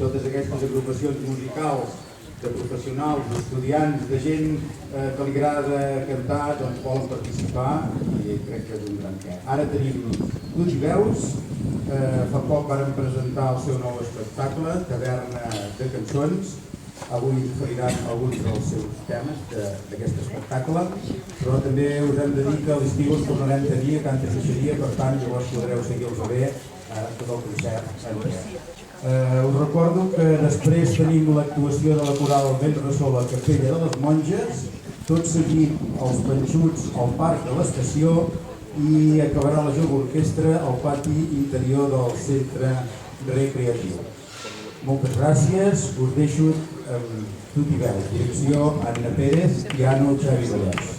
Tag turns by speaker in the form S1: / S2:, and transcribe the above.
S1: totes aquestes agrupacions musicals de professionals, d'estudiants, de gent que li agrada cantar, doncs volen participar i crec que és un gran què. Ara tenim Tuts i Veus, fa poc varen presentar el seu nou espectacle, Taverna de Cançons. Avui oferiran alguns dels seus temes d'aquest espectacle, però també us hem de dir que a l'estiu us tornarem de dia a Canta Xeixeria, per tant llavors podreu seguir-los bé tot el concert. Us recordo que després tenim l'actuació de la coral Vent Ressol a Capella de les Monges, tot seguit els Panxuts al Parc de l'Estació i acabarà la jove orquestra al pati interior del centre recreatiu. Moltes gràcies, us deixo amb Tut i Veus, direcció Anna Pérez, piano Xavi Vallès.